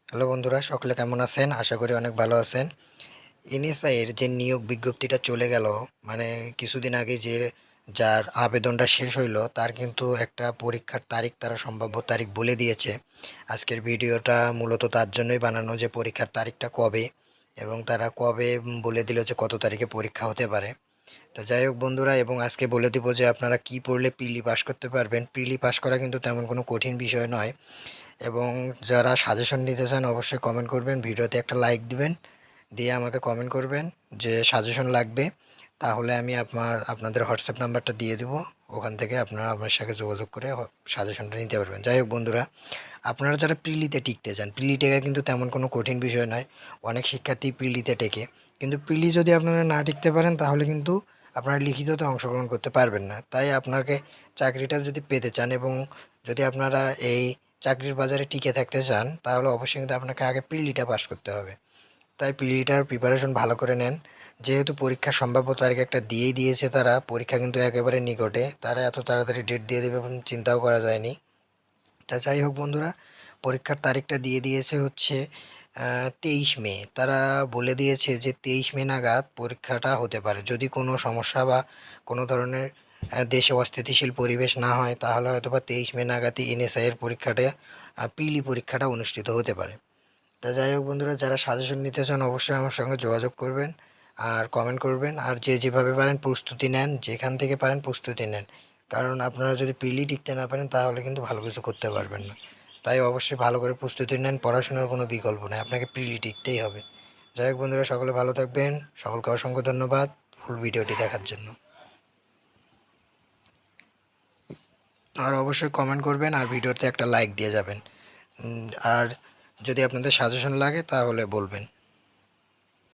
Hello বন্ধুরা, সকলে কেমন আছেন? আশা করি অনেক ভালো আছেন। এনএসআই এর যে নিয়োগ বিজ্ঞপ্তিটা চলে গেল, মানে কিছুদিন আগে যার আবেদনটা শেষ হইলো তার কিন্তু একটা পরীক্ষার তারিখ, তারা সম্ভাব্য তারিখ বলে দিয়েছে। আজকের ভিডিওটা মূলত তার জন্যই বানানো, যে পরীক্ষার তারিখটা কবে এবং তারা কবে বলে দিল যে কত তারিখে পরীক্ষা হতে পারে। তো যাই হোক বন্ধুরা, এবং আজকে বলে দিব যে আপনারা কি পড়লে প্রিলি পাস করতে পারবেন। প্রিলি পাস করা কিন্তু তেমন কোনো কঠিন বিষয় নয়। এবং যারা সাজেশন নিতে চান অবশ্যই কমেন্ট করবেন, ভিডিওতে একটা লাইক দিবেন, দিয়ে আমাকে কমেন্ট করবেন যে সাজেশন লাগবে। তাহলে আমি আপনাদের হোয়াটসঅ্যাপ নাম্বারটা দিয়ে দেবো, ওখান থেকে আপনারা আমার সাথে যোগাযোগ করে সাজেশনটা নিতে পারবেন। যাই হোক বন্ধুরা, আপনারা যারা প্রিলিতে টিকতে চান, প্রিলি টেকা কিন্তু তেমন কোনো কঠিন বিষয় নয়। অনেক শিক্ষার্থী প্রিলিতে টেকে, কিন্তু প্রিলি যদি আপনারা না টিকতে পারেন তাহলে কিন্তু আপনারা লিখিততে অংশগ্রহণ করতে পারবেন না। তাই আপনাকে চাকরিটা যদি পেতে চান এবং যদি আপনারা এই চাকরির বাজারে টিকে থাকতে চান, তাহলে অবশ্যই কিন্তু আপনাকে আগে প্রিলিটা পাস করতে হবে। তাই প্রিলিটার প্রিপারেশন ভালো করে নেন। যেহেতু পরীক্ষার সম্ভাব্য তারিখ একটা দিয়েই দিয়েছে, তারা পরীক্ষা কিন্তু একেবারে নিকটে, তারা এত তাড়াতাড়ি ডেট দিয়ে দেবে চিন্তাও করা যায়নি। তা যাই হোক বন্ধুরা, পরীক্ষার তারিখটা দিয়ে দিয়েছে হচ্ছে 23 মে। তারা বলে দিয়েছে যে 23 মে নাগাদ পরীক্ষাটা হতে পারে। যদি কোনো সমস্যা বা কোনো ধরনের দেশে অস্থিতিশীল পরিবেশ না হয়, তাহলে হয়তো বা 23 মে নাগাদই এনএসআই এর পরীক্ষাটা, পিলি পরীক্ষাটা অনুষ্ঠিত হতে পারে। তা যাই হোক বন্ধুরা, যারা সাজেশন নিতে চান অবশ্যই আমার সঙ্গে যোগাযোগ করবেন আর কমেন্ট করবেন। আর যে যেভাবে পারেন প্রস্তুতি নেন, যেখান থেকে পারেন প্রস্তুতি নেন। কারণ আপনারা যদি প্রিলি টিকতে না পারেন তাহলে কিন্তু ভালো কিছু করতে পারবেন না। তাই অবশ্যই ভালো করে প্রস্তুতি নেন, পড়াশোনার কোনো বিকল্প নেই, আপনাকে প্রিলি টিকতেই হবে। যাই হোক বন্ধুরা, সকলে ভালো থাকবেন, সকলকে অসংখ্য ধন্যবাদ ফুল ভিডিওটি দেখার জন্য। আর অবশ্যই কমেন্ট করবেন আর ভিডিওতে একটা লাইক দিয়ে যাবেন। আর যদি আপনাদের সাজেশন লাগে তাহলে বলবেন।